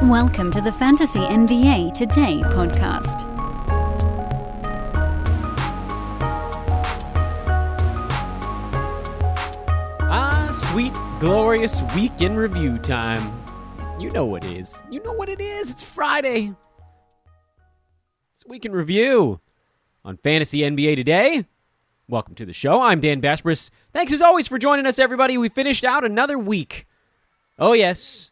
Welcome to the Fantasy NBA Today podcast. Sweet, glorious week in review time. You know what it is. You know what it is. It's Friday. It's Week in Review on Fantasy NBA Today. Welcome to the show. I'm Dan Besbris. Thanks as always for joining us, everybody. We finished out another week. Oh, yes.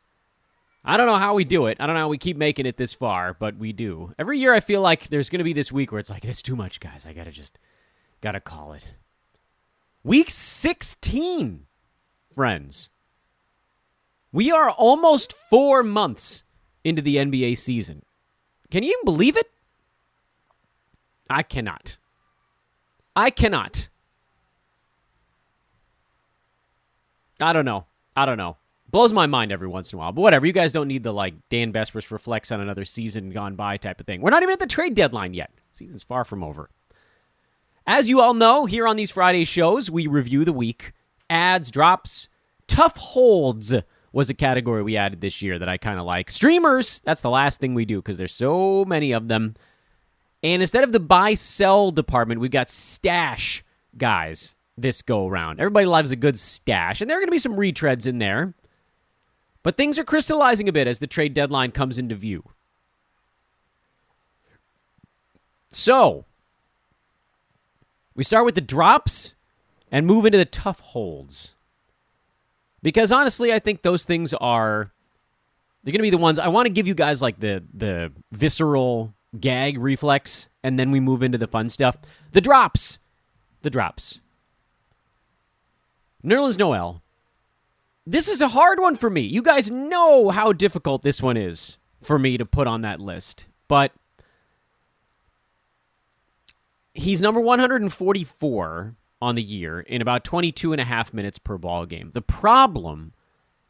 I don't know how we do it. I don't know how we keep making it this far, but we do. Every year I feel like there's going to be this week where it's like, it's too much, guys. I gotta call it. Week 16, friends. We are almost 4 months into the NBA season. Can you even believe it? I cannot. I don't know. Blows my mind every once in a while. But whatever, you guys don't need the, Dan Besbris reflects on another season gone by type of thing. We're not even at the trade deadline yet. Season's far from over. As you all know, here on these Friday shows, we review the week. Ads, drops, tough holds was a category we added this year that I kind of like. Streamers, that's the last thing we do because there's so many of them. And instead of the buy-sell department, we've got stash guys this go-around. Everybody loves a good stash, and there are going to be some retreads in there. But things are crystallizing a bit as the trade deadline comes into view. So, we start with the drops and move into the tough holds. Because honestly, I think those things they're going to be the ones, I want to give you guys the visceral gag reflex, and then we move into the fun stuff. The drops. Nerlens Noel. This is a hard one for me. You guys know how difficult this one is for me to put on that list. But he's number 144 on the year in about 22 and a half minutes per ball game. The problem,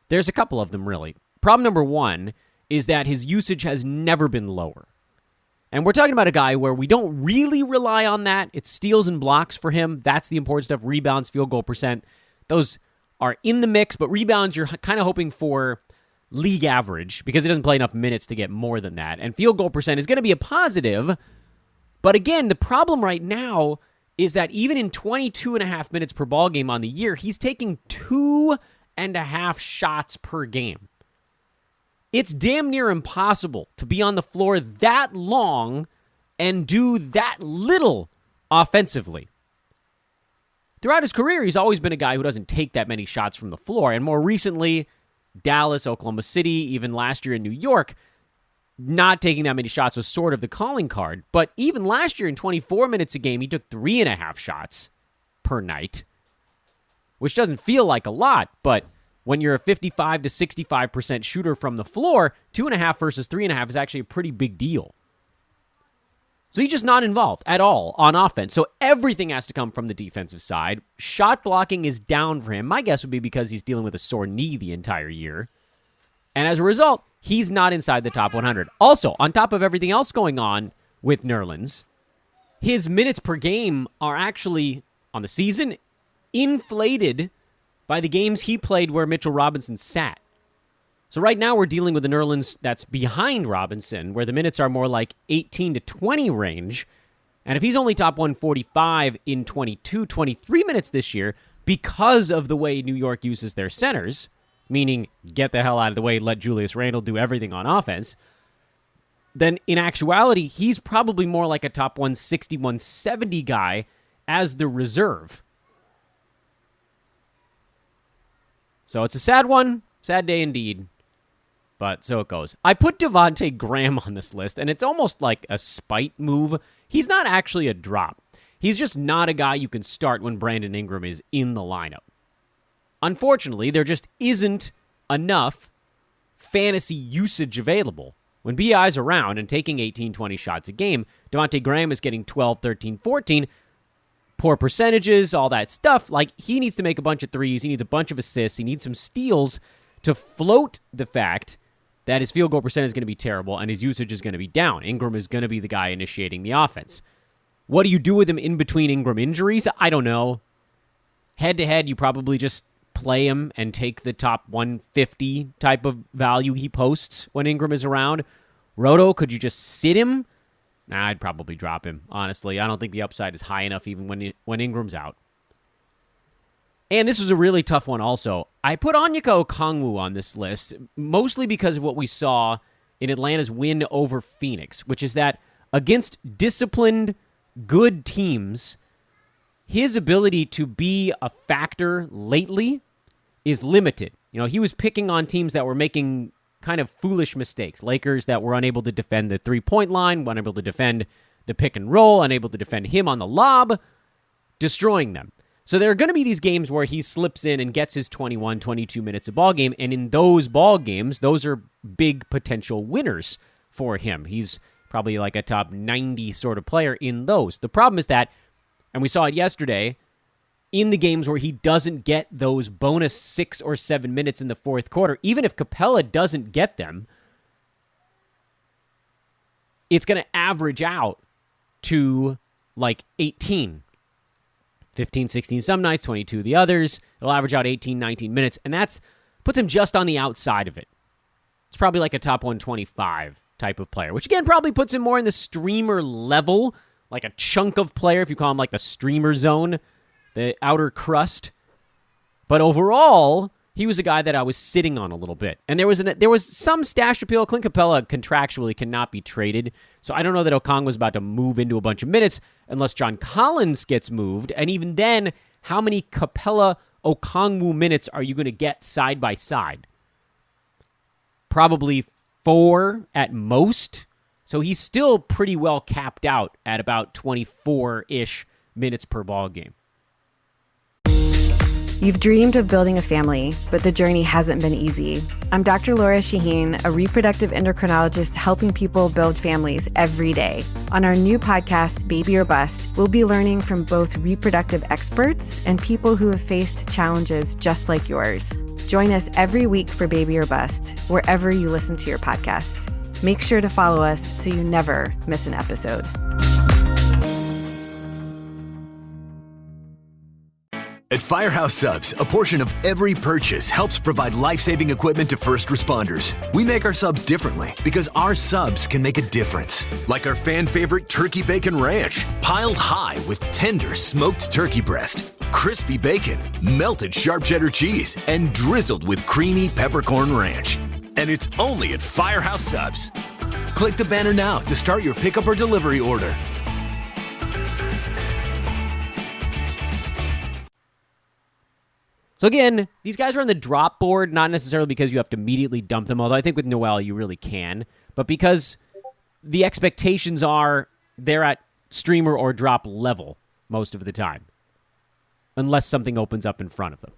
there's a couple of them really. Problem number one is that his usage has never been lower. And we're talking about a guy where we don't really rely on that. It's steals and blocks for him. That's the important stuff. Rebounds, field goal percent. Those are in the mix, but rebounds, you're kind of hoping for league average because he doesn't play enough minutes to get more than that. And field goal percent is going to be a positive. But again, the problem right now is that even in 22 and a half minutes per ball game on the year, he's taking 2.5 shots per game. It's damn near impossible to be on the floor that long and do that little offensively. Throughout his career, he's always been a guy who doesn't take that many shots from the floor. And more recently, Dallas, Oklahoma City, even last year in New York, not taking that many shots was sort of the calling card. But even last year in 24 minutes a game, he took 3.5 shots per night, which doesn't feel like a lot. But when you're a 55 to 65% shooter from the floor, 2.5 versus 3.5 is actually a pretty big deal. So he's just not involved at all on offense. So everything has to come from the defensive side. Shot blocking is down for him. My guess would be because he's dealing with a sore knee the entire year. And as a result, he's not inside the top 100. Also, on top of everything else going on with Nerlens, his minutes per game are actually, on the season, inflated by the games he played where Mitchell Robinson sat. So right now we're dealing with the Nerlens that's behind Robinson, where the minutes are more like 18 to 20 range. And if he's only top 145 in 22, 23 minutes this year because of the way New York uses their centers, meaning get the hell out of the way, let Julius Randle do everything on offense, then in actuality, he's probably more like a top 160, 170 guy as the reserve. So it's a sad one. Sad day indeed. But so it goes. I put Devontae Graham on this list, and it's almost like a spite move. He's not actually a drop. He's just not a guy you can start when Brandon Ingram is in the lineup. Unfortunately, there just isn't enough fantasy usage available. When BI's around and taking 18, 20 shots a game, Devontae Graham is getting 12, 13, 14. Poor percentages, all that stuff. He needs to make a bunch of threes. He needs a bunch of assists. He needs some steals to float the fact that his field goal percent is going to be terrible and his usage is going to be down. Ingram is going to be the guy initiating the offense. What do you do with him in between Ingram injuries? I don't know. Head-to-head, you probably just play him and take the top 150 type of value he posts when Ingram is around? Roto, could you just sit him? Nah, I'd probably drop him, honestly. I don't think the upside is high enough even when Ingram's out. And this was a really tough one also. I put Olynyk Okongwu on this list, mostly because of what we saw in Atlanta's win over Phoenix, which is that against disciplined, good teams, his ability to be a factor lately is limited. You know, he was picking on teams that were making kind of foolish mistakes. Lakers that were unable to defend the three-point line, unable to defend the pick and roll, unable to defend him on the lob, destroying them. So there are going to be these games where he slips in and gets his 21, 22 minutes of ball game, and in those ball games, those are big potential winners for him. He's probably like a top 90 sort of player in those. The problem is that, and we saw it yesterday, in the games where he doesn't get those bonus 6 or 7 minutes in the fourth quarter, even if Capella doesn't get them, it's going to average out to like 18. 15, 16 some nights, 22 the others. It'll average out 18, 19 minutes, and that's puts him just on the outside of it. It's probably like a top 125 type of player, which again probably puts him more in the streamer level, like a chunk of player, if you call him like the streamer zone, the outer crust. But overall, he was a guy that I was sitting on a little bit. And there was some stash appeal. Clint Capella contractually cannot be traded. So I don't know that Okongwu was about to move into a bunch of minutes unless John Collins gets moved. And even then, how many Capella Okongwu minutes are you going to get side by side? Probably 4 at most. So he's still pretty well capped out at about 24-ish minutes per ball game. You've dreamed of building a family, but the journey hasn't been easy. I'm Dr. Laura Shaheen, a reproductive endocrinologist helping people build families every day. On our new podcast, Baby or Bust, we'll be learning from both reproductive experts and people who have faced challenges just like yours. Join us every week for Baby or Bust, wherever you listen to your podcasts. Make sure to follow us so you never miss an episode. At Firehouse Subs, a portion of every purchase helps provide life-saving equipment to first responders. We make our subs differently because our subs can make a difference. Like our fan-favorite Turkey Bacon Ranch, piled high with tender smoked turkey breast, crispy bacon, melted sharp cheddar cheese, and drizzled with creamy peppercorn ranch. And it's only at Firehouse Subs. Click the banner now to start your pickup or delivery order. So again, these guys are on the drop board, not necessarily because you have to immediately dump them, although I think with Noel you really can, but because the expectations are they're at streamer or drop level most of the time, unless something opens up in front of them.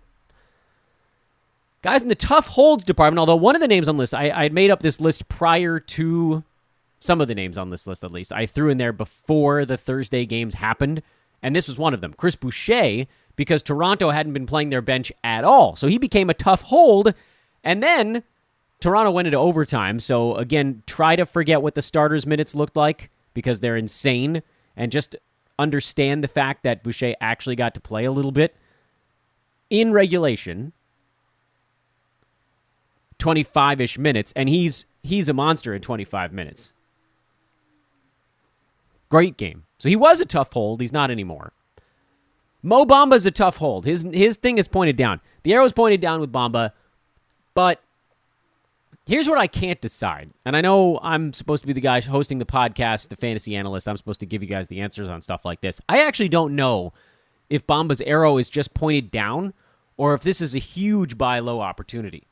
Guys in the tough holds department, although one of the names on the list, I had made up this list prior to some of the names on this list at least. I threw in there before the Thursday games happened, and this was one of them. Chris Boucher, because Toronto hadn't been playing their bench at all. So he became a tough hold, and then Toronto went into overtime. So again, try to forget what the starters' minutes looked like because they're insane, and just understand the fact that Boucher actually got to play a little bit in regulation, 25-ish minutes, and he's a monster in 25 minutes. Great game. So he was a tough hold. He's not anymore. Mo Bamba's a tough hold. His thing is pointed down. The arrow's pointed down with Bamba, but here's what I can't decide. And I know I'm supposed to be the guy hosting the podcast, the fantasy analyst. I'm supposed to give you guys the answers on stuff like this. I actually don't know if Bamba's arrow is just pointed down or if this is a huge buy low opportunity.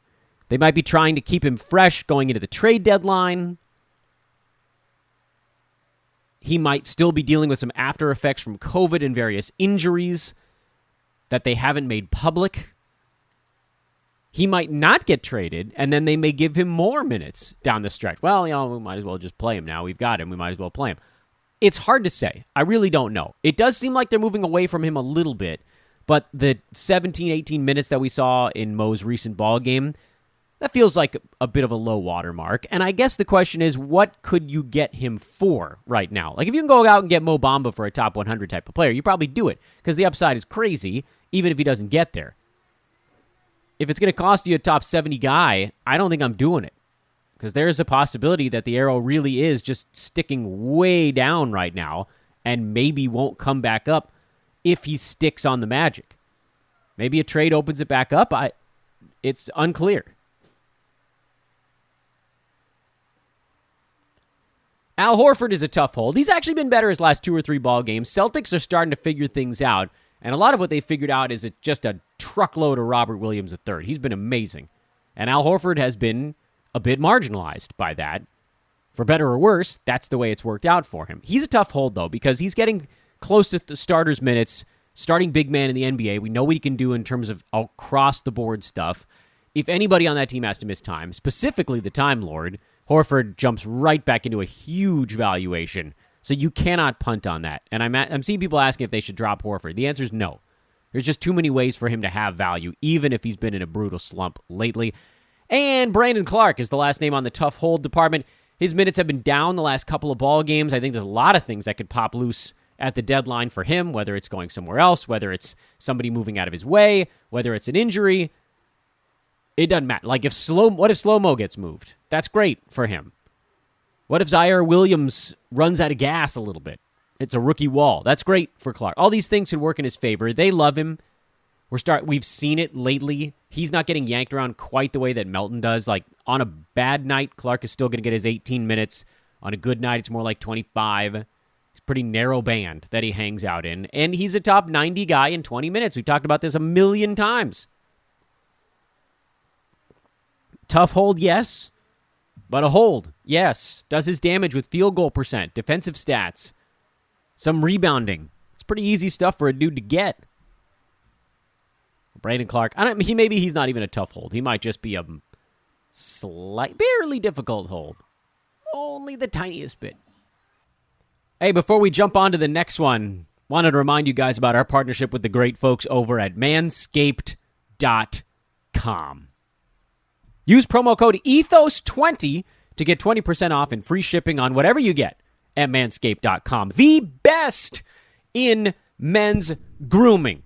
They might be trying to keep him fresh going into the trade deadline. He might still be dealing with some after effects from COVID and various injuries that they haven't made public. He might not get traded, and then they may give him more minutes down the stretch. Well, we might as well just play him now. We've got him. We might as well play him. It's hard to say. I really don't know. It does seem like they're moving away from him a little bit, but the 17, 18 minutes that we saw in Mo's recent ball game, that feels like a bit of a low watermark. And I guess the question is, what could you get him for right now? Like, if you can go out and get Mo Bamba for a top 100 type of player, you probably do it because the upside is crazy, even if he doesn't get there. if it's going to cost you a top 70 guy, I don't think I'm doing it. Because there's a possibility that the arrow really is just sticking way down right now and maybe won't come back up if he sticks on the Magic. Maybe a trade opens it back up. It's unclear. Al Horford is a tough hold. He's actually been better his last 2 or 3 ball games. Celtics are starting to figure things out, and a lot of what they figured out is just a truckload of Robert Williams III. He's been amazing. And Al Horford has been a bit marginalized by that. For better or worse, that's the way it's worked out for him. He's a tough hold, though, because he's getting close to the starters' minutes, starting big man in the NBA. We know what he can do in terms of across-the-board stuff. If anybody on that team has to miss time, specifically the Time Lord, Horford jumps right back into a huge valuation. So you cannot punt on that. And I'm seeing people asking if they should drop Horford. The answer is no. There's just too many ways for him to have value, even if he's been in a brutal slump lately. And Brandon Clark is the last name on the tough hold department. His minutes have been down the last couple of ball games. I think there's a lot of things that could pop loose at the deadline for him, whether it's going somewhere else, whether it's somebody moving out of his way, whether it's an injury. It doesn't matter. Like, what if Slow-Mo gets moved? That's great for him. What if Zaire Williams runs out of gas a little bit? It's a rookie wall. That's great for Clark. All these things could work in his favor. They love him. We've seen it lately. He's not getting yanked around quite the way that Melton does. Like, on a bad night, Clark is still going to get his 18 minutes. On a good night, it's more like 25. It's a pretty narrow band that he hangs out in. And he's a top 90 guy in 20 minutes. We've talked about this a million times. Tough hold, yes. But a hold, yes. Does his damage with field goal percent, defensive stats, some rebounding. It's pretty easy stuff for a dude to get. Brandon Clark, maybe he's not even a tough hold. He might just be a barely difficult hold. Only the tiniest bit. Hey, before we jump on to the next one, wanted to remind you guys about our partnership with the great folks over at Manscaped.com. Use promo code ETHOS20 to get 20% off and free shipping on whatever you get at Manscaped.com. The best in men's grooming.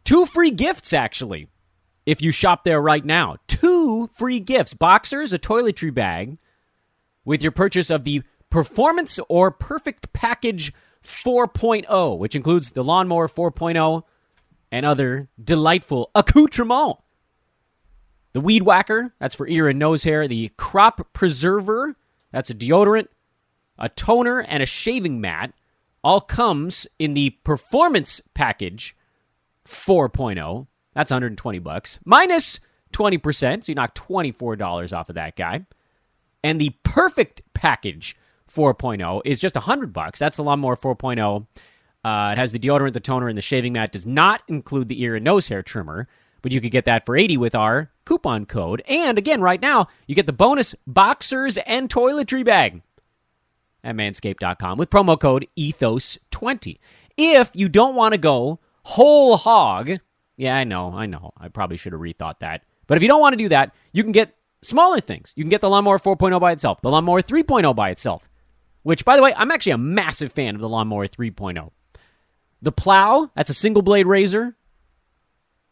2 free gifts, actually, if you shop there right now. 2 free gifts. Boxers, a toiletry bag, with your purchase of the Performance or Perfect Package 4.0, which includes the Lawnmower 4.0 and other delightful accoutrements. The Weed Whacker, that's for ear and nose hair. The Crop Preserver, that's a deodorant, a toner, and a shaving mat. All comes in the Performance Package 4.0. That's $120. Minus 20%, so you knock $24 off of that guy. And the Perfect Package 4.0 is just $100. That's the Lawnmower 4.0. It has the deodorant, the toner, and the shaving mat. Does not include the ear and nose hair trimmer, but you could get that for $80 with our coupon code. And again, right now, you get the bonus boxers and toiletry bag at Manscaped.com with promo code ETHOS20. If you don't want to go whole hog, yeah, I know, I probably should have rethought that. But if you don't want to do that, you can get smaller things. You can get the Lawnmower 4.0 by itself, the Lawnmower 3.0 by itself, which, by the way, I'm actually a massive fan of the Lawnmower 3.0. The Plow, that's a single-blade razor.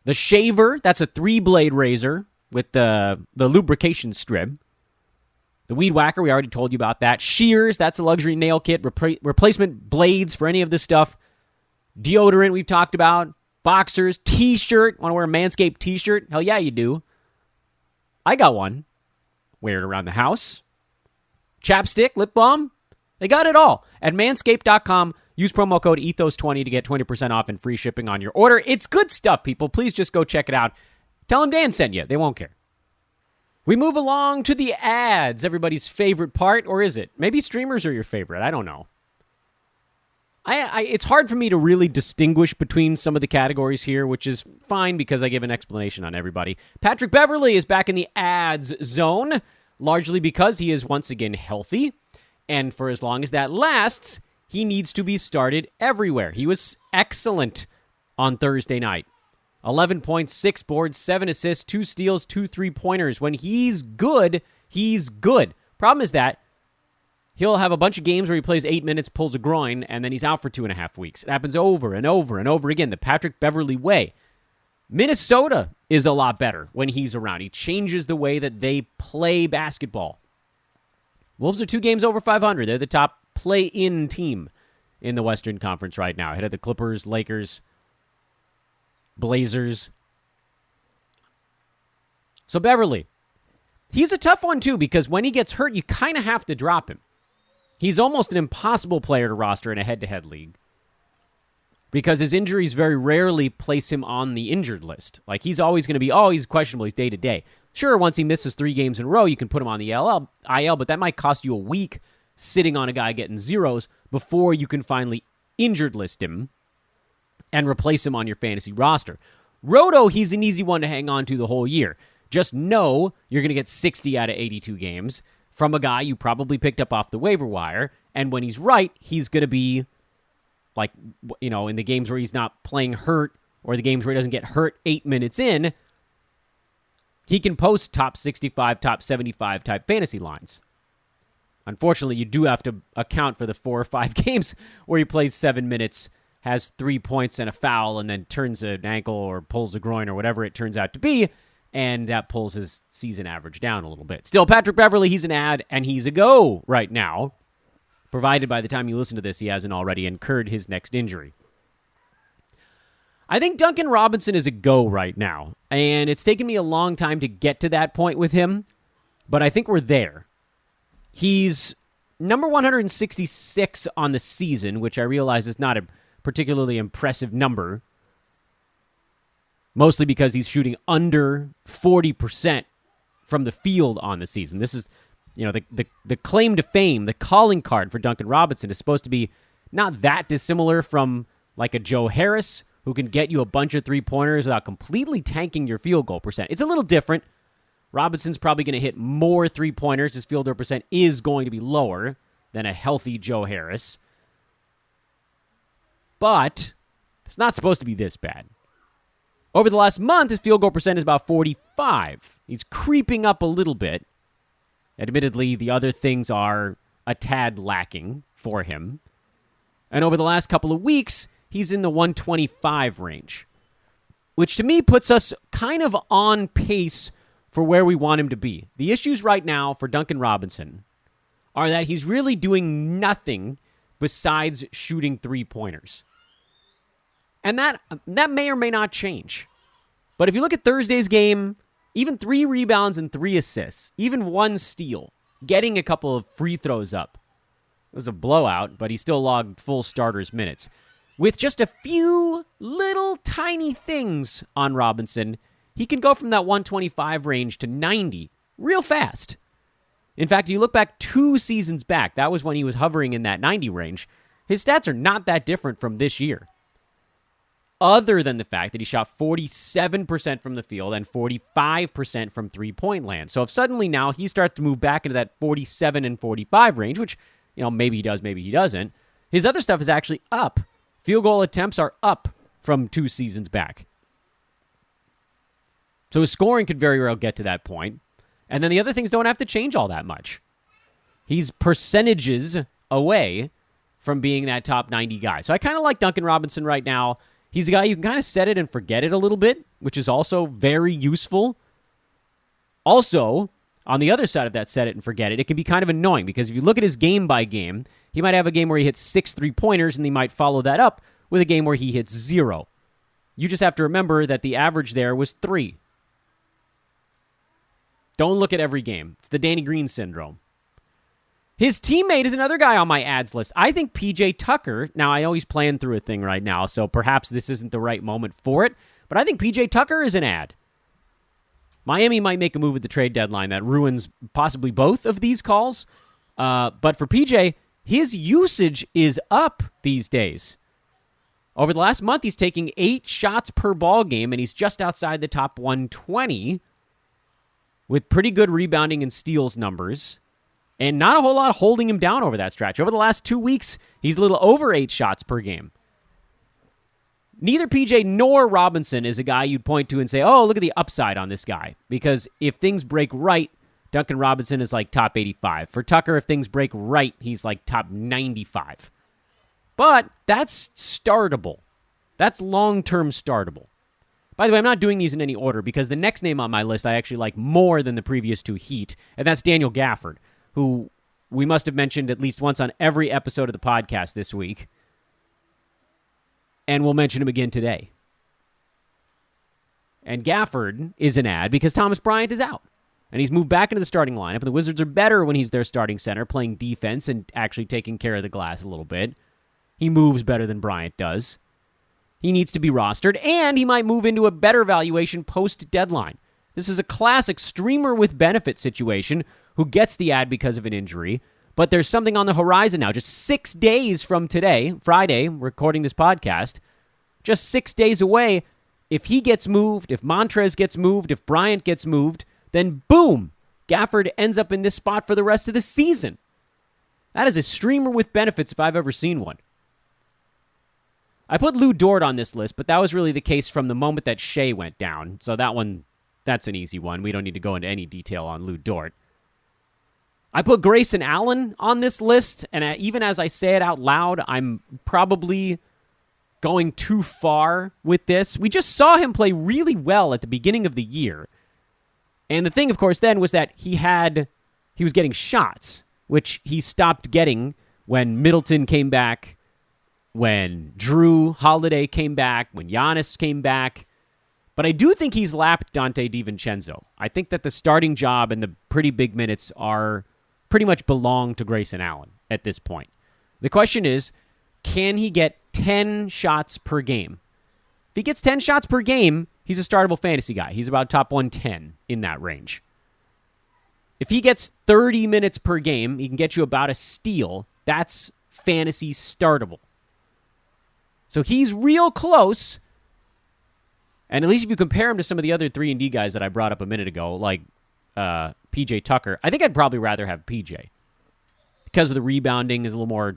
The Shaver, that's a 3-blade razor with the lubrication strip. The Weed Whacker, we already told you about that. Shears, that's a luxury nail kit. Replacement blades for any of this stuff. Deodorant, we've talked about. Boxers, T-shirt. Want to wear a Manscaped T-shirt? Hell yeah, you do. I got one. Wear it around the house. Chapstick, lip balm. They got it all. At Manscaped.com, use promo code ETHOS20 to get 20% off and free shipping on your order. It's good stuff, people. Please just go check it out. Tell them Dan sent you. They won't care. We move along to the ads, everybody's favorite part, or is it? Maybe streamers are your favorite. I don't know. It's hard for me to really distinguish between some of the categories here, which is fine because I give an explanation on everybody. Patrick Beverly is back in the ads zone, largely because he is once again healthy. And for as long as that lasts, he needs to be started everywhere. He was excellent on Thursday night. 11 points, 6 boards, 7 assists, 2 steals, 2 3-pointers. When he's good, he's good. Problem is that he'll have a bunch of games where he plays 8 minutes, pulls a groin, and then he's out for 2.5 weeks. It happens over and over and over again, the Patrick Beverly way. Minnesota is a lot better when he's around. He changes the way that they play basketball. Wolves are 2 games over 500. They're the top play-in team in the Western Conference right now, ahead of the Clippers, Lakers, Blazers. So Beverly, he's a tough one too, because when he gets hurt, you kind of have to drop him. He's almost an impossible player to roster in a head-to-head league because his injuries very rarely place him on the injured list. Like, he's always going to be, he's questionable, he's day-to-day. Sure, once he misses 3 games in a row, you can put him on the IL, but that might cost you a week sitting on a guy getting zeros before you can finally injured list him and replace him on your fantasy roster. Roto, he's an easy one to hang on to the whole year. Just know you're going to get 60 out of 82 games from a guy you probably picked up off the waiver wire, and when he's right, he's going to be like, in the games where he's not playing hurt or the games where he doesn't get hurt 8 minutes in, he can post top 65, top 75 type fantasy lines. Unfortunately, you do have to account for the 4 or 5 games where he plays 7 minutes, has 3 points and a foul, and then turns an ankle or pulls a groin or whatever it turns out to be, and that pulls his season average down a little bit. Still, Patrick Beverly, he's an ad, and he's a go right now, provided by the time you listen to this, he hasn't already incurred his next injury. I think Duncan Robinson is a go right now, and it's taken me a long time to get to that point with him, but I think we're there. He's number 166 on the season, which I realize is not a particularly impressive number, mostly because he's shooting under 40% from the field on the season. This is, the claim to fame, the calling card for Duncan Robinson is supposed to be not that dissimilar from like a Joe Harris, who can get you a bunch of 3-pointers without completely tanking your field goal percent. It's a little different. Robinson's probably going to hit more 3-pointers. His field goal percent is going to be lower than a healthy Joe Harris. But it's not supposed to be this bad. Over the last month, his field goal percent is about 45. He's creeping up a little bit. Admittedly, the other things are a tad lacking for him. And over the last couple of weeks, he's in the 125 range, which to me puts us kind of on pace for where we want him to be. The issues right now for Duncan Robinson are that he's really doing nothing besides shooting 3-pointers. And that may or may not change. But if you look at Thursday's game, even 3 rebounds and 3 assists, even 1 steal, getting a couple of free throws up. It was a blowout, but he still logged full starters minutes. With just a few little tiny things on Robinson, he can go from that 125 range to 90 real fast. In fact, you look back 2 seasons back, that was when he was hovering in that 90 range. His stats are not that different from this year, other than the fact that he shot 47% from the field and 45% from three-point land. So if suddenly now he starts to move back into that 47 and 45 range, which, maybe he does, maybe he doesn't, his other stuff is actually up. Field goal attempts are up from 2 seasons back. So his scoring could very well get to that point. And then the other things don't have to change all that much. He's percentages away from being that top 90 guy. So I kind of like Duncan Robinson right now. He's a guy you can kind of set it and forget it a little bit, which is also very useful. Also, on the other side of that set it and forget it, it can be kind of annoying because if you look at his game by game, he might have a game where he hits 6 3-pointers and he might follow that up with a game where he hits 0. You just have to remember that the average there was 3. Don't look at every game. It's the Danny Green syndrome. His teammate is another guy on my ads list. I think PJ Tucker, now I know he's playing through a thing right now, so perhaps this isn't the right moment for it, but I think PJ Tucker is an ad. Miami might make a move at the trade deadline that ruins possibly both of these calls, but for PJ, his usage is up these days. Over the last month, he's taking 8 shots per ball game, and he's just outside the top 120 with pretty good rebounding and steals numbers, and not a whole lot holding him down over that stretch. Over the last 2 weeks, he's a little over 8 shots per game. Neither PJ nor Robinson is a guy you'd point to and say, oh, look at the upside on this guy. Because if things break right, Duncan Robinson is like top 85. For Tucker, if things break right, he's like top 95. But that's startable. That's long-term startable. By the way, I'm not doing these in any order because the next name on my list I actually like more than the previous two Heat, and that's Daniel Gafford, who we must have mentioned at least once on every episode of the podcast this week, and we'll mention him again today. And Gafford is an ad because Thomas Bryant is out, and he's moved back into the starting lineup, and the Wizards are better when he's their starting center, playing defense and actually taking care of the glass a little bit. He moves better than Bryant does. He needs to be rostered, and he might move into a better valuation post-deadline. This is a classic streamer with benefit situation who gets the ad because of an injury, but there's something on the horizon now. Just 6 days from today, Friday, recording this podcast, just 6 days away, if he gets moved, if Montrez gets moved, if Bryant gets moved, then boom, Gafford ends up in this spot for the rest of the season. That is a streamer with benefits if I've ever seen one. I put Lou Dort on this list, but that was really the case from the moment that Shea went down. So that's an easy one. We don't need to go into any detail on Lou Dort. I put Grayson Allen on this list, and even as I say it out loud, I'm probably going too far with this. We just saw him play really well at the beginning of the year. And the thing, of course, then was that he was getting shots, which he stopped getting when Middleton came back, when Drew Holiday came back, when Giannis came back. But I do think he's lapped Dante DiVincenzo. I think that the starting job and the pretty big minutes are pretty much belong to Grayson Allen at this point. The question is, can he get 10 shots per game? If he gets 10 shots per game, he's a startable fantasy guy. He's about top 110 in that range. If he gets 30 minutes per game, he can get you about a steal. That's fantasy startable. So he's real close. And at least if you compare him to some of the other 3-and-D guys that I brought up a minute ago, like P.J. Tucker, I think I'd probably rather have P.J. because of the rebounding is a little more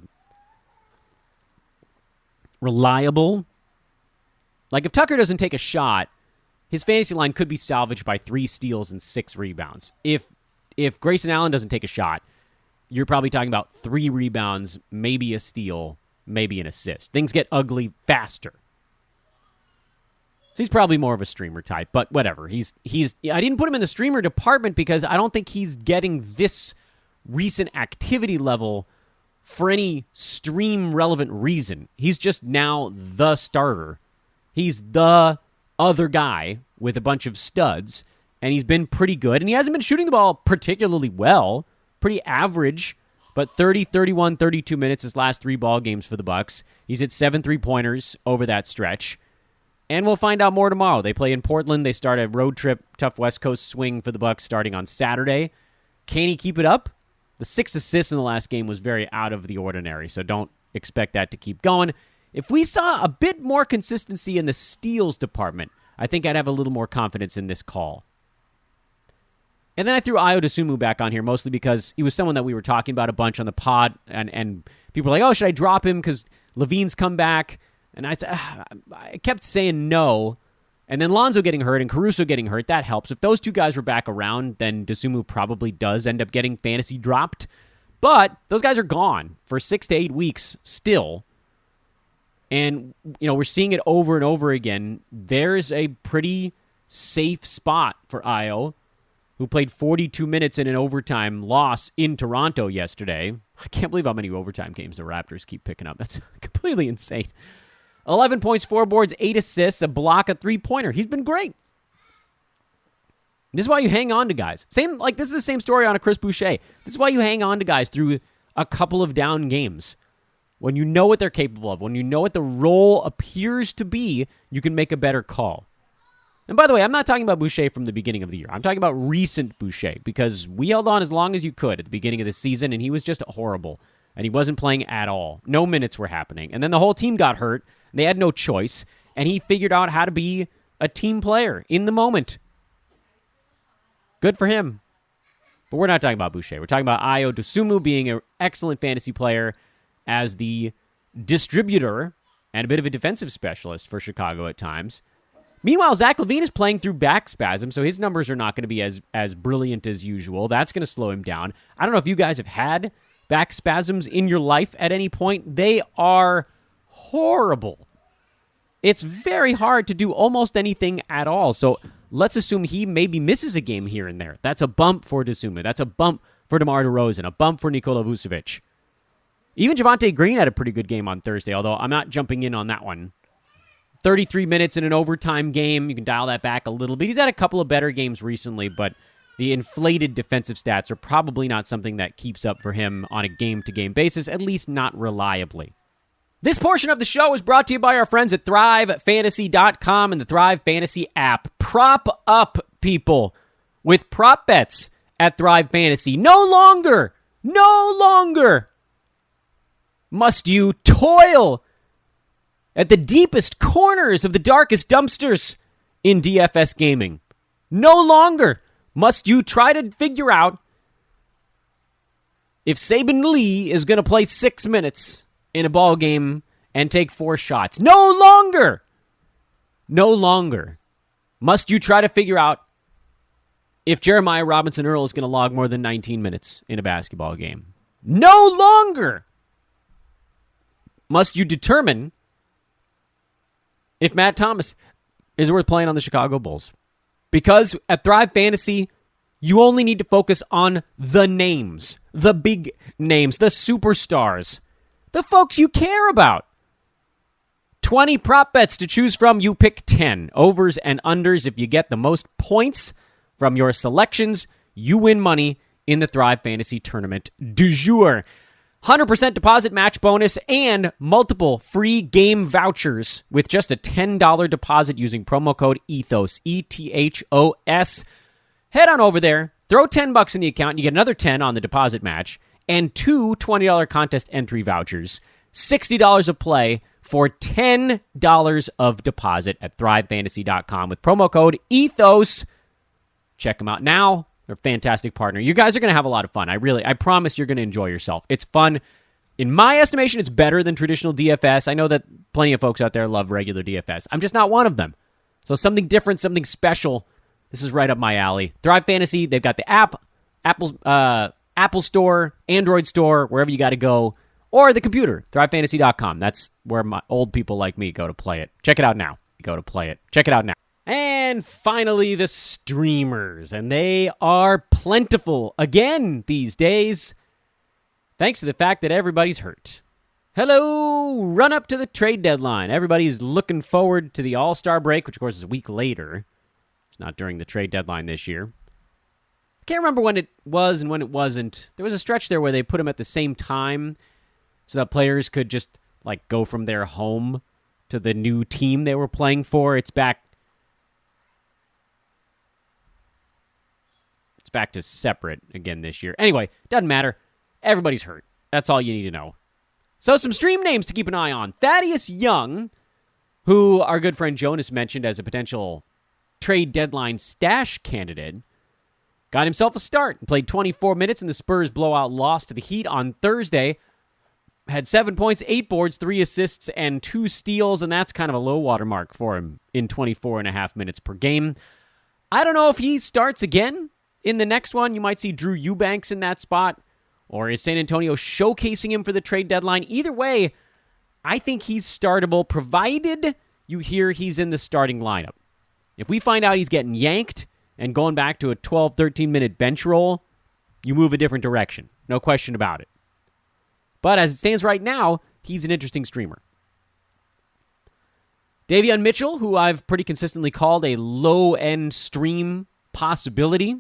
reliable. Like if Tucker doesn't take a shot, his fantasy line could be salvaged by 3 steals and 6 rebounds. If Grayson Allen doesn't take a shot, you're probably talking about 3 rebounds, maybe a steal, maybe an assist. Things get ugly faster. So he's probably more of a streamer type, but whatever. I didn't put him in the streamer department because I don't think he's getting this recent activity level for any stream-relevant reason. He's just now the starter. He's the other guy with a bunch of studs, and he's been pretty good, and he hasn't been shooting the ball particularly well. Pretty average, but 30, 31, 32 minutes his last 3 ball games for the Bucks. He's hit 7 3-pointers over that stretch. And we'll find out more tomorrow. They play in Portland. They start a road trip, tough West Coast swing for the Bucks starting on Saturday. Can he keep it up? The 6 assists in the last game was very out of the ordinary, so don't expect that to keep going. If we saw a bit more consistency in the steals department, I think I'd have a little more confidence in this call. And then I threw Ayo Dusumu back on here, mostly because he was someone that we were talking about a bunch on the pod, and people were like, oh, should I drop him because Levine's come back? And I kept saying no. And then Lonzo getting hurt and Caruso getting hurt, that helps. If those 2 guys were back around, then Dusumu probably does end up getting fantasy dropped. But those guys are gone for 6 to 8 weeks still. And, we're seeing it over and over again. There's a pretty safe spot for Ayo, who played 42 minutes in an overtime loss in Toronto yesterday. I can't believe how many overtime games the Raptors keep picking up. That's completely insane. 11 points, 4 boards, 8 assists, a block, a 3-pointer. He's been great. This is why you hang on to guys. This is the same story on a Chris Boucher. This is why you hang on to guys through a couple of down games. When you know what they're capable of, when you know what the role appears to be, you can make a better call. And by the way, I'm not talking about Boucher from the beginning of the year. I'm talking about recent Boucher, because we held on as long as you could at the beginning of the season, and he was just horrible. And he wasn't playing at all. No minutes were happening. And then the whole team got hurt. They had no choice, and he figured out how to be a team player in the moment. Good for him. But we're not talking about Boucher. We're talking about Ayo Dusumu being an excellent fantasy player as the distributor and a bit of a defensive specialist for Chicago at times. Meanwhile, Zach LaVine is playing through back spasm, so his numbers are not going to be as brilliant as usual. That's going to slow him down. I don't know if you guys have had back spasms in your life at any point. They are horrible. it's very hard to do almost anything at all. So let's assume he maybe misses a game here and there. That's a bump for Dusumu. That's a bump for DeMar DeRozan, a bump for Nikola Vucevic. Even Javonte Green had a pretty good game on Thursday, although I'm not jumping in on that one. 33 minutes in an overtime game. You can dial that back a little bit. He's had a couple of better games recently, but the inflated defensive stats are probably not something that keeps up for him on a game-to-game basis, at least not reliably. This portion of the show is brought to you by our friends at ThriveFantasy.com and the Thrive Fantasy app. Prop up, people, with prop bets at Thrive Fantasy. No longer must you toil at the deepest corners of the darkest dumpsters in DFS gaming. No longer must you try to figure out if Saban Lee is going to play 6 minutes in a ball game and take 4 shots. No longer must you try to figure out if Jeremiah Robinson Earl is going to log more than 19 minutes in a basketball game. No longer must you determine if Matt Thomas is worth playing on the Chicago Bulls. Because at Thrive Fantasy, you only need to focus on the names, the big names, the superstars, the folks you care about. 20 prop bets to choose from. You pick 10 overs and unders. If you get the most points from your selections, you win money in the Thrive Fantasy Tournament du jour. 100% deposit match bonus and multiple free game vouchers with just a $10 deposit using promo code ETHOS, ETHOS. Head on over there, throw $10 in the account, and you get another 10 on the deposit match, and 2 $20 contest entry vouchers. $60 of play for $10 of deposit at ThriveFantasy.com with promo code ETHOS. Check them out now. They're a fantastic partner. You guys are going to have a lot of fun. I promise you're going to enjoy yourself. It's fun. In my estimation, it's better than traditional DFS. I know that plenty of folks out there love regular DFS. I'm just not one of them. So something different, something special. This is right up my alley. Thrive Fantasy, they've got the app, Apple Store, Android Store, wherever you got to go, or the computer, ThriveFantasy.com. That's where my old people like me go to play it. Check it out now. Go to play it. Check it out now. And finally, the streamers, and they are plentiful again these days, thanks to the fact that everybody's hurt. Hello, run up to the trade deadline. Everybody's looking forward to the All-Star break, which of course is a week later. It's not during the trade deadline this year. I can't remember when it was and when it wasn't. There was a stretch there where they put them at the same time so that players could just go from their home to the new team they were playing for. It's back to separate again this year. Anyway, doesn't matter. Everybody's hurt. That's all you need to know. So some stream names to keep an eye on. Thaddeus Young, who our good friend Jonas mentioned as a potential trade deadline stash candidate, got himself a start and played 24 minutes in the Spurs blowout loss to the Heat on Thursday. Had 7 points, 8 boards, 3 assists, and 2 steals, and that's kind of a low water mark for him in 24 and a half minutes per game. I don't know if he starts again in the next one. You might see Drew Eubanks in that spot, or is San Antonio showcasing him for the trade deadline? Either way, I think he's startable, provided you hear he's in the starting lineup. If we find out he's getting yanked and going back to a 12, 13-minute bench roll, you move a different direction. No question about it. But as it stands right now, he's an interesting streamer. Davion Mitchell, who I've pretty consistently called a low-end stream possibility,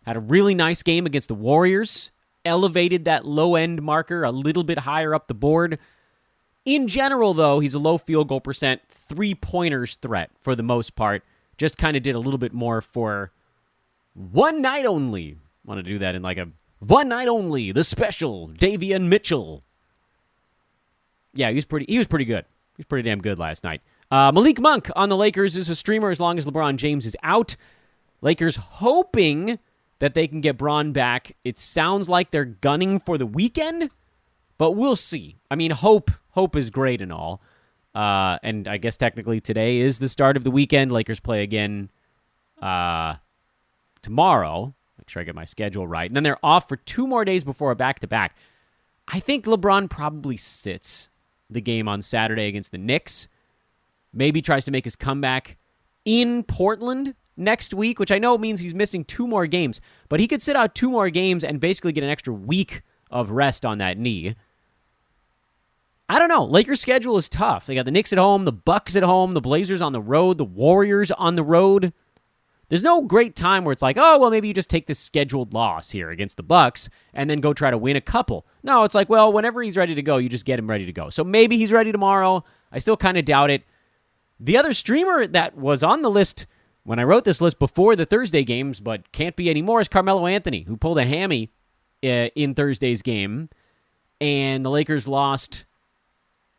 had a really nice game against the Warriors, elevated that low-end marker a little bit higher up the board. In general, though, he's a low field goal percent, three-pointers threat for the most part. Just kind of did a little bit more for one night only. Want to do that in a one night only, the special Davion Mitchell. Yeah, he was pretty good. He was pretty damn good last night. Malik Monk on the Lakers is a streamer as long as LeBron James is out. Lakers hoping that they can get Bron back. It sounds like they're gunning for the weekend, but we'll see. I mean, hope is great and all. And I guess technically today is the start of the weekend. Lakers play again tomorrow. Make sure I get my schedule right. And then they're off for 2 more days before a back-to-back. I think LeBron probably sits the game on Saturday against the Knicks. maybe tries to make his comeback in Portland next week, which I know means he's missing 2 more games, but he could sit out 2 more games and basically get an extra week of rest on that knee. I don't know. Lakers' schedule is tough. They got the Knicks at home, the Bucks at home, the Blazers on the road, the Warriors on the road. There's no great time where it's like, oh, well, maybe you just take this scheduled loss here against the Bucks and then go try to win a couple. No, it's like, well, whenever he's ready to go, you just get him ready to go. So maybe he's ready tomorrow. I still kind of doubt it. The other streamer that was on the list when I wrote this list before the Thursday games, but can't be anymore, is Carmelo Anthony, who pulled a hammy in Thursday's game. And the Lakers lost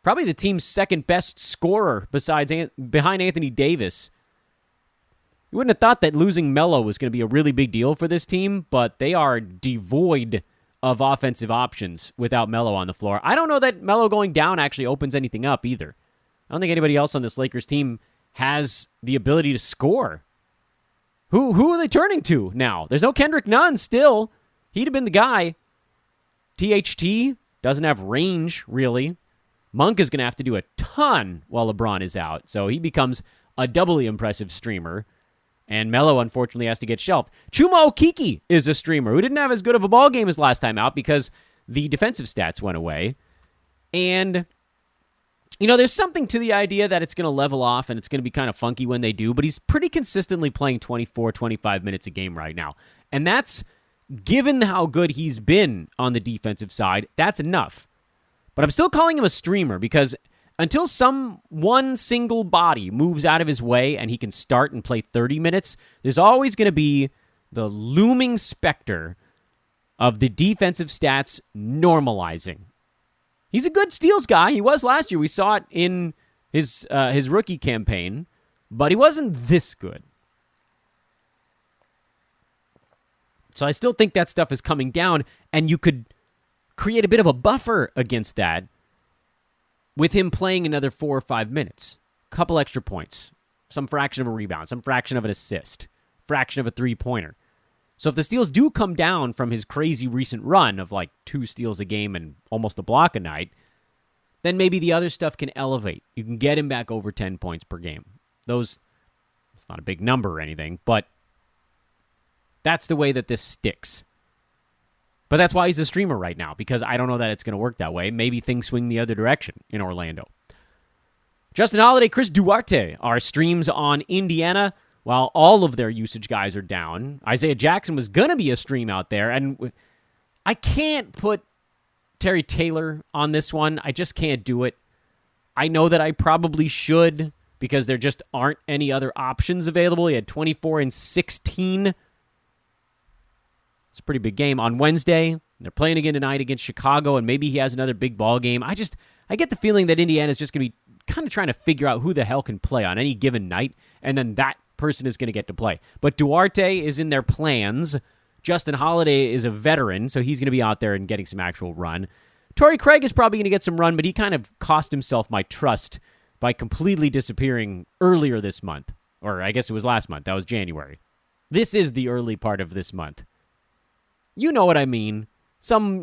probably the team's second best scorer behind Anthony Davis. You wouldn't have thought that losing Melo was going to be a really big deal for this team, but they are devoid of offensive options without Melo on the floor. I don't know that Melo going down actually opens anything up either. I don't think anybody else on this Lakers team has the ability to score. Who are they turning to now? There's no Kendrick Nunn still. He'd have been the guy. THT doesn't have range, really. Monk is going to have to do a ton while LeBron is out, so he becomes a doubly impressive streamer. And Melo, unfortunately, has to get shelved. Chumo Kiki is a streamer who didn't have as good of a ball game as last time out because the defensive stats went away. And, you know, there's something to the idea that it's going to level off and it's going to be kind of funky when they do, but he's pretty consistently playing 24, 25 minutes a game right now. And that's, given how good he's been on the defensive side, that's enough. But I'm still calling him a streamer because until one single body moves out of his way and he can start and play 30 minutes, there's always going to be the looming specter of the defensive stats normalizing. He's a good steals guy. He was last year. We saw it in his rookie campaign, but he wasn't this good. So I still think that stuff is coming down, and you could create a bit of a buffer against that with him playing another 4 or 5 minutes. A couple extra points, some fraction of a rebound, some fraction of an assist, fraction of a three-pointer. So if the steals do come down from his crazy recent run of like 2 steals a game and almost a block a night, then maybe the other stuff can elevate. You can get him back over 10 points per game. It's not a big number or anything, but that's the way that this sticks. But that's why he's a streamer right now, because I don't know that it's going to work that way. Maybe things swing the other direction in Orlando. Justin Holiday, Chris Duarte are streams on Indiana, while all of their usage guys are down. Isaiah Jackson was going to be a stream out there, and I can't put Terry Taylor on this one. I just can't do it. I know that I probably should, because there just aren't any other options available. He had 24 and 16. It's a pretty big game on Wednesday. They're playing again tonight against Chicago, and maybe he has another big ball game. I get the feeling that Indiana's just going to be kind of trying to figure out who the hell can play on any given night, and then that person is going to get to play. But Duarte is in their plans. Justin Holiday is a veteran, so he's going to be out there and getting some actual run. Torrey Craig is probably going to get some run, but he kind of cost himself my trust by completely disappearing earlier this month. Or I guess it was last month. That was January. This is the early part of this month. You know what I mean. 2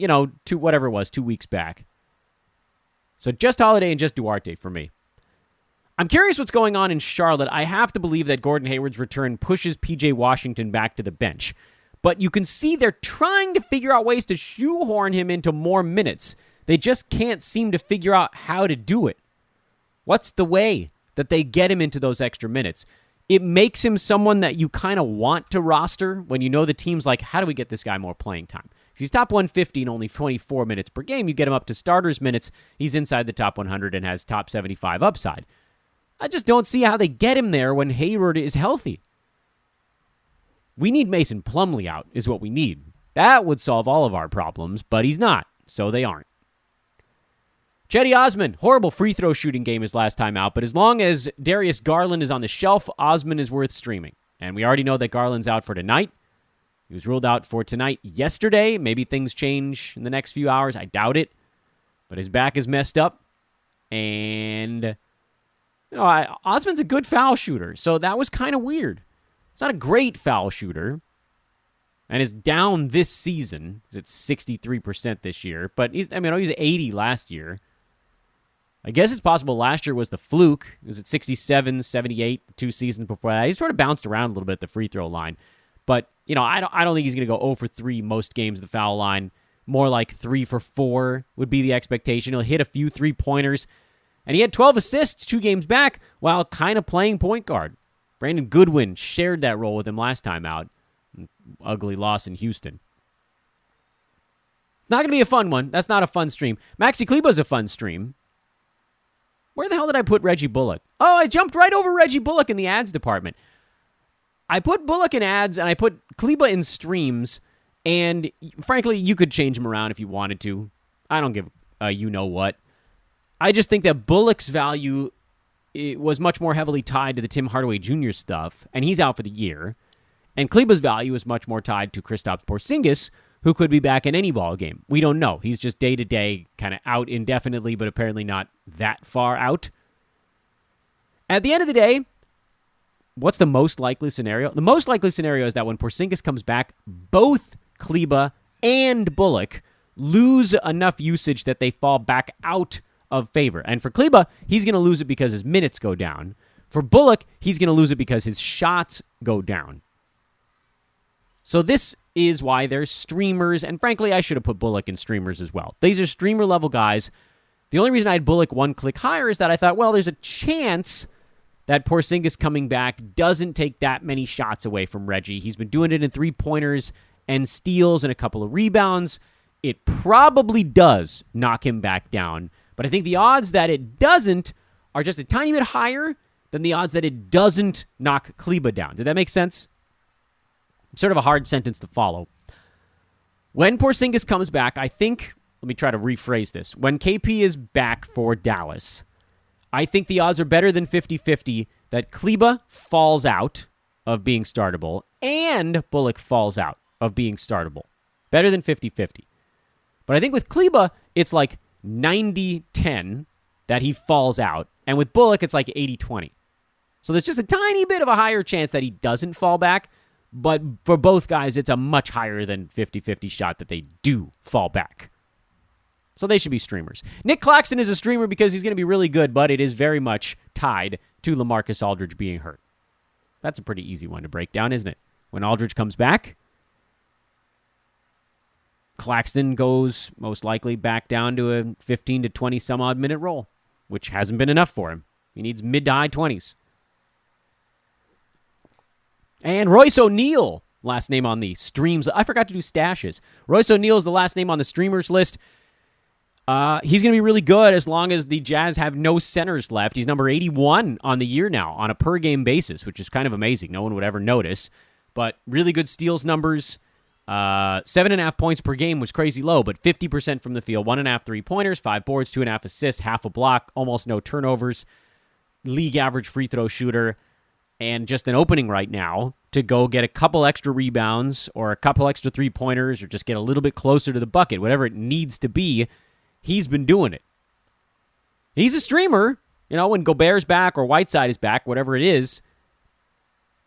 weeks back. So just Holiday and just Duarte for me. I'm curious what's going on in Charlotte. I have to believe that Gordon Hayward's return pushes P.J. Washington back to the bench. But you can see they're trying to figure out ways to shoehorn him into more minutes. They just can't seem to figure out how to do it. What's the way that they get him into those extra minutes? It makes him someone that you kind of want to roster when you know the team's like, how do we get this guy more playing time? Because he's top 150 and only 24 minutes per game. You get him up to starters minutes, he's inside the top 100 and has top 75 upside. I just don't see how they get him there when Hayward is healthy. We need Mason Plumlee out is what we need. That would solve all of our problems, but he's not, so they aren't. Cedi Osman, horrible free throw shooting game his last time out, but as long as Darius Garland is on the shelf, Osman is worth streaming. And we already know that Garland's out for tonight. He was ruled out for tonight yesterday. Maybe things change in the next few hours. I doubt it. But his back is messed up. And Osman's a good foul shooter, so that was kind of weird. He's not a great foul shooter. And is down this season. He's at 63% this year. But he was 80 last year. I guess it's possible last year was the fluke. It was at 67, 78, 2 seasons before that. He sort of bounced around a little bit at the free throw line. But, I don't think he's going to go 0 for 3 most games at the foul line. More like 3 for 4 would be the expectation. He'll hit a few three-pointers. And he had 12 assists 2 games back while kind of playing point guard. Brandon Goodwin shared that role with him last time out. Ugly loss in Houston. Not going to be a fun one. That's not a fun stream. Maxi Kleber's a fun stream. Where the hell did I put Reggie Bullock? Oh, I jumped right over Reggie Bullock in the ads department. I put Bullock in ads, and I put Kleber in streams, and frankly, you could change him around if you wanted to. I don't give a you-know-what. I just think that Bullock's value was much more heavily tied to the Tim Hardaway Jr. stuff, and he's out for the year. And Kleber's value is much more tied to Kristaps Porzingis, who could be back in any ball game. We don't know. He's just day-to-day, kind of out indefinitely, but apparently not that far out. At the end of the day, what's the most likely scenario? The most likely scenario is that when Porzingis comes back, both Kleber and Bullock lose enough usage that they fall back out of favor. And for Kleber, he's going to lose it because his minutes go down. For Bullock, he's going to lose it because his shots go down. So this is why there's streamers, and frankly, I should have put Bullock in streamers as well. These are streamer-level guys. The only reason I had Bullock one click higher is that I thought, well, there's a chance that Porzingis coming back doesn't take that many shots away from Reggie. He's been doing it in three-pointers and steals and a couple of rebounds. It probably does knock him back down, but I think the odds that it doesn't are just a tiny bit higher than the odds that it doesn't knock Kleber down. Did that make sense? Sort of a hard sentence to follow. When Porzingis comes back, I think, let me try to rephrase this. When KP is back for Dallas, I think the odds are better than 50-50 that Kleber falls out of being startable and Bullock falls out of being startable. Better than 50-50. But I think with Kleber, it's like 90-10 that he falls out. And with Bullock, it's like 80-20. So there's just a tiny bit of a higher chance that he doesn't fall back. But for both guys, it's a much higher than 50-50 shot that they do fall back. So they should be streamers. Nick Claxton is a streamer because he's going to be really good, but it is very much tied to LaMarcus Aldridge being hurt. That's a pretty easy one to break down, isn't it? When Aldridge comes back, Claxton goes most likely back down to a 15 to 20 some odd minute role, which hasn't been enough for him. He needs mid to high 20s. And Royce O'Neal, last name on the streams. I forgot to do stashes. Royce O'Neal is the last name on the streamers list. He's going to be really good as long as the Jazz have no centers left. He's number 81 on the year now on a per-game basis, which is kind of amazing. No one would ever notice. But really good steals numbers. 7.5 points per game was crazy low, but 50% from the field. 1.5 3-pointers, 5 boards, 2.5 assists, half a block, almost no turnovers. League average free throw shooter. And just an opening right now to go get a couple extra rebounds or a couple extra three-pointers or just get a little bit closer to the bucket, whatever it needs to be, he's been doing it. He's a streamer. When Gobert's back or Whiteside is back, whatever it is,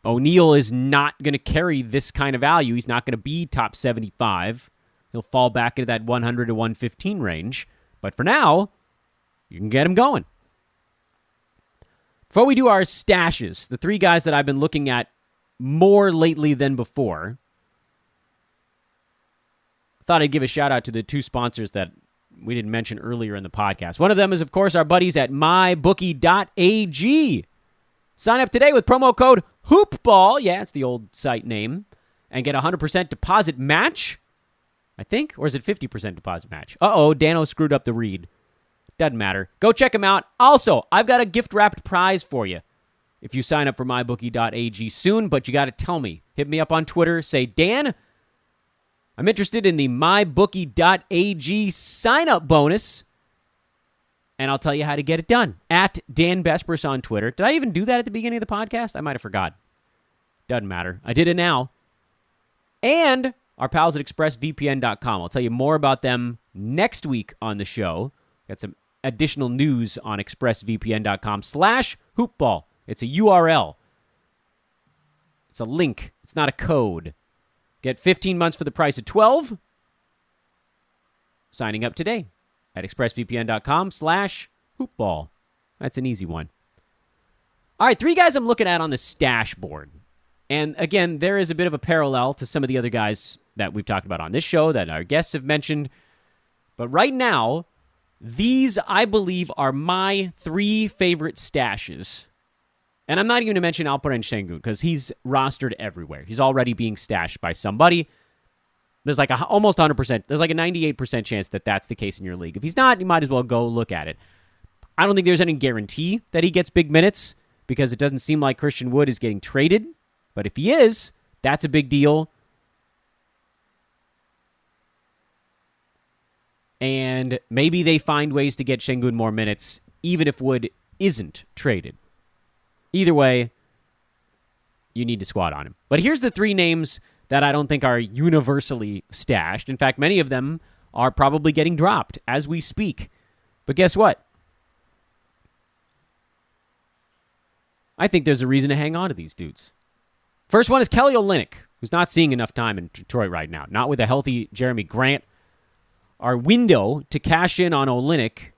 O'Neal is not going to carry this kind of value. He's not going to be top 75. He'll fall back into that 100 to 115 range. But for now, you can get him going. Before we do our stashes, the 3 guys that I've been looking at more lately than before, I thought I'd give a shout out to the 2 sponsors that we didn't mention earlier in the podcast. One of them is, of course, our buddies at mybookie.ag. Sign up today with promo code HOOPBALL, yeah, it's the old site name, and get a 100% deposit match, I think, or is it 50% deposit match? Dano screwed up the read. Doesn't matter. Go check them out. Also, I've got a gift-wrapped prize for you if you sign up for mybookie.ag soon, but you got to tell me. Hit me up on Twitter. Say, Dan, I'm interested in the mybookie.ag sign-up bonus, and I'll tell you how to get it done. At Dan Bespers on Twitter. Did I even do that at the beginning of the podcast? I might have forgot. Doesn't matter. I did it now. And our pals at expressvpn.com. I'll tell you more about them next week on the show. Got some additional news on expressvpn.com/hoopball. It's a URL. It's a link. It's not a code. Get 15 months for the price of 12. Signing up today at expressvpn.com/hoopball. Hoop ball. That's an easy one. All right, 3 guys I'm looking at on the stash board. And again, there is a bit of a parallel to some of the other guys that we've talked about on this show that our guests have mentioned. But right now, these, I believe, are my 3 favorite stashes. And I'm not even going to mention Alperen Şengün because he's rostered everywhere. He's already being stashed by somebody. There's like almost 100%. There's like a 98% chance that that's the case in your league. If he's not, you might as well go look at it. I don't think there's any guarantee that he gets big minutes because it doesn't seem like Christian Wood is getting traded. But if he is, that's a big deal. And maybe they find ways to get Şengün more minutes, even if Wood isn't traded. Either way, you need to squat on him. But here's the 3 names that I don't think are universally stashed. In fact, many of them are probably getting dropped as we speak. But guess what? I think there's a reason to hang on to these dudes. First one is Kelly Olynyk, who's not seeing enough time in Detroit right now. Not with a healthy Jeremy Grant. Our window to cash in on Olynyk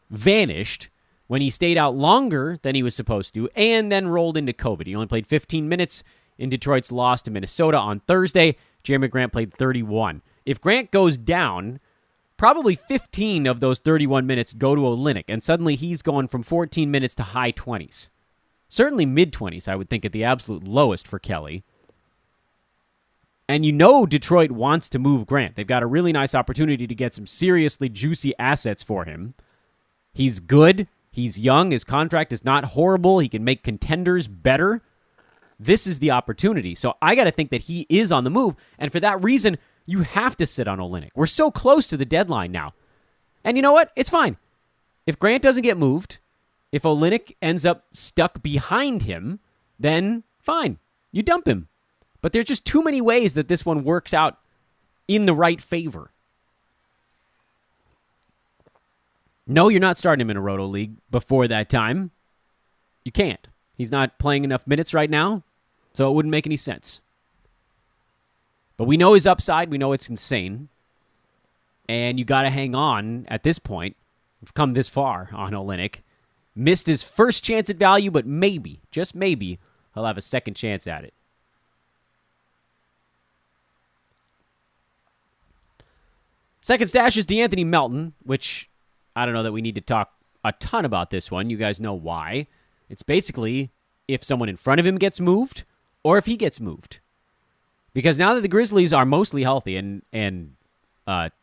vanished when he stayed out longer than he was supposed to and then rolled into COVID. He only played 15 minutes in Detroit's loss to Minnesota on Thursday. Jeremy Grant played 31. If Grant goes down, probably 15 of those 31 minutes go to Olynyk, and suddenly he's going from 14 minutes to high 20s. Certainly mid-20s, I would think, at the absolute lowest for Kelly. And you know Detroit wants to move Grant. They've got a really nice opportunity to get some seriously juicy assets for him. He's good. He's young. His contract is not horrible. He can make contenders better. This is the opportunity. So I got to think that he is on the move. And for that reason, you have to sit on Olynyk. We're so close to the deadline now. And you know what? It's fine. If Grant doesn't get moved, if Olynyk ends up stuck behind him, then fine. You dump him. But there's just too many ways that this one works out in the right favor. No, you're not starting him in a Roto League before that time. You can't. He's not playing enough minutes right now, so it wouldn't make any sense. But we know his upside. We know it's insane. And you got to hang on at this point. We've come this far on Olynyk. Missed his first chance at value, but maybe, just maybe, he'll have a second chance at it. Second stash is DeAnthony Melton, which I don't know that we need to talk a ton about this one. You guys know why. It's basically if someone in front of him gets moved or if he gets moved. Because now that the Grizzlies are mostly healthy and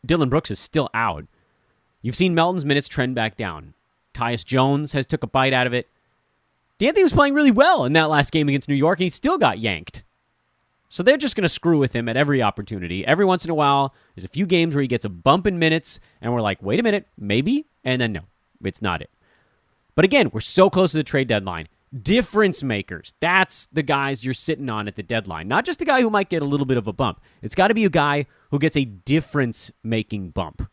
Dillon Brooks is still out, you've seen Melton's minutes trend back down. Tyus Jones has took a bite out of it. DeAnthony was playing really well in that last game against New York, and he still got yanked. So they're just going to screw with him at every opportunity. Every once in a while, there's a few games where he gets a bump in minutes, and we're like, wait a minute, maybe? And then no, it's not it. But again, we're so close to the trade deadline. Difference makers. That's the guys you're sitting on at the deadline. Not just a guy who might get a little bit of a bump. It's got to be a guy who gets a difference-making bump.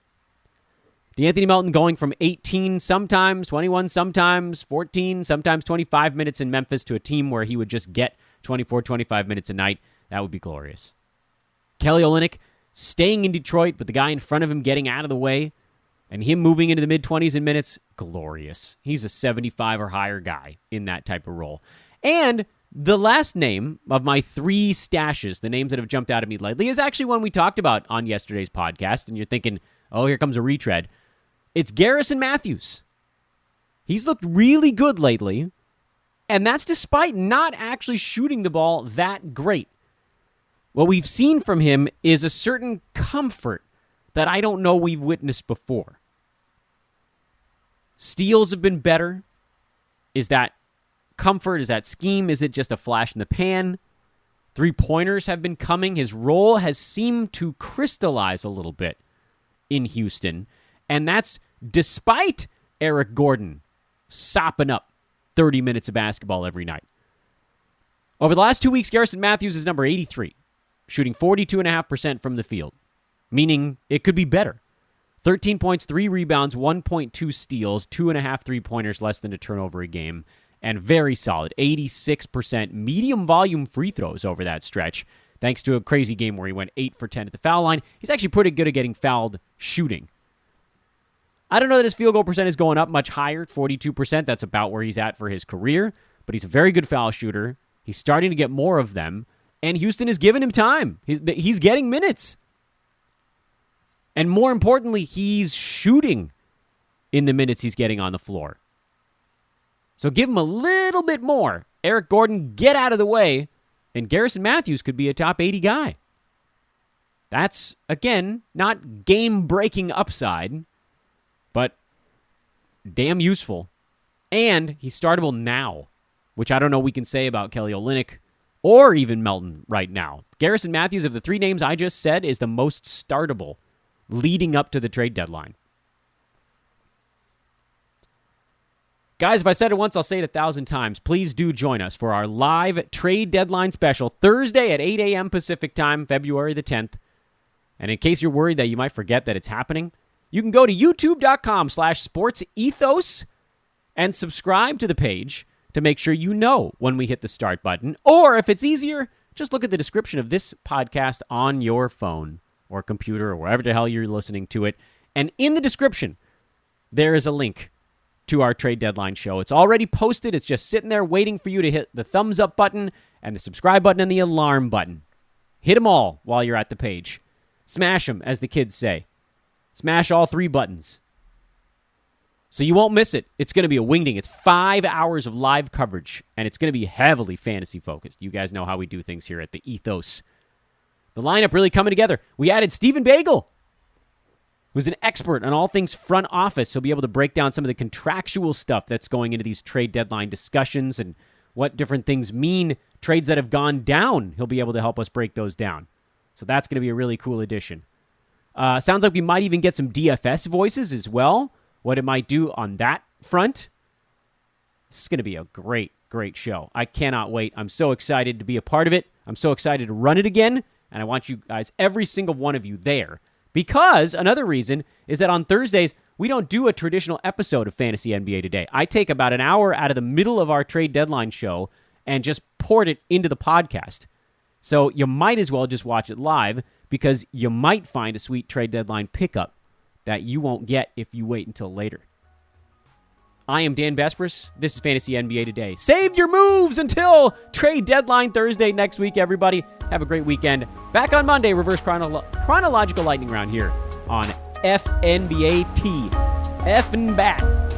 DeAnthony Melton going from 18 sometimes, 21 sometimes, 14, sometimes 25 minutes in Memphis to a team where he would just get 24, 25 minutes a night. That would be glorious. Kelly Olynyk staying in Detroit, but the guy in front of him getting out of the way and him moving into the mid-20s in minutes, glorious. He's a 75 or higher guy in that type of role. And the last name of my 3 stashes, the names that have jumped out at me lately, is actually one we talked about on yesterday's podcast, and you're thinking, oh, here comes a retread. It's Garrison Matthews. He's looked really good lately, and that's despite not actually shooting the ball that great. What we've seen from him is a certain comfort that I don't know we've witnessed before. Steals have been better. Is that comfort? Is that scheme? Is it just a flash in the pan? 3-pointers have been coming. His role has seemed to crystallize a little bit in Houston, and that's despite Eric Gordon sopping up 30 minutes of basketball every night. Over the last 2 weeks, Garrison Matthews is number 83, shooting 42.5% from the field, meaning it could be better. 13 points, 3 rebounds, 1.2 steals, 2.5 3-pointers, less than a turnover a game, and very solid, 86% medium volume free throws over that stretch, thanks to a crazy game where he went 8 for 10 at the foul line. He's actually pretty good at getting fouled shooting. I don't know that his field goal percent is going up much higher, 42%. That's about where he's at for his career. But he's a very good foul shooter. He's starting to get more of them. And Houston is giving him time. He's getting minutes. And more importantly, he's shooting in the minutes he's getting on the floor. So give him a little bit more. Eric Gordon, get out of the way. And Garrison Matthews could be a top 80 guy. That's, again, not game-breaking upside, but damn useful. And he's startable now, which I don't know we can say about Kelly Olynyk or even Melton right now. Garrison Matthews, of the three names I just said, is the most startable leading up to the trade deadline. Guys, if I said it once, I'll say it 1,000 times. Please do join us for our live trade deadline special Thursday at 8 a.m. Pacific time, February the 10th. And in case you're worried that you might forget that it's happening, you can go to youtube.com/sportsethos and subscribe to the page to make sure you know when we hit the start button. Or if it's easier, just look at the description of this podcast on your phone or computer or wherever the hell you're listening to it. And in the description, there is a link to our trade deadline show. It's already posted. It's just sitting there waiting for you to hit the thumbs up button and the subscribe button and the alarm button. Hit them all while you're at the page. Smash them, as the kids say. Smash all three buttons. So you won't miss it. It's going to be a wingding. It's 5 hours of live coverage, and it's going to be heavily fantasy-focused. You guys know how we do things here at the Ethos. The lineup really coming together. We added Stephen Bagel, who's an expert on all things front office. He'll be able to break down some of the contractual stuff that's going into these trade deadline discussions and what different things mean. Trades that have gone down, he'll be able to help us break those down. So that's going to be a really cool addition. Sounds like we might even get some DFS voices as well, what it might do on that front. This is going to be a great, great show. I cannot wait. I'm so excited to be a part of it. I'm so excited to run it again, and I want you guys, every single one of you there. Because another reason is that on Thursdays, we don't do a traditional episode of Fantasy NBA Today. I take about an hour out of the middle of our trade deadline show and just port it into the podcast. So you might as well just watch it live because you might find a sweet trade deadline pickup that you won't get if you wait until later. I am Dan Bespris. This is Fantasy NBA Today. Save your moves until trade deadline Thursday next week, everybody. Have a great weekend. Back on Monday, reverse chronological lightning round here on FNBAT. F and bat.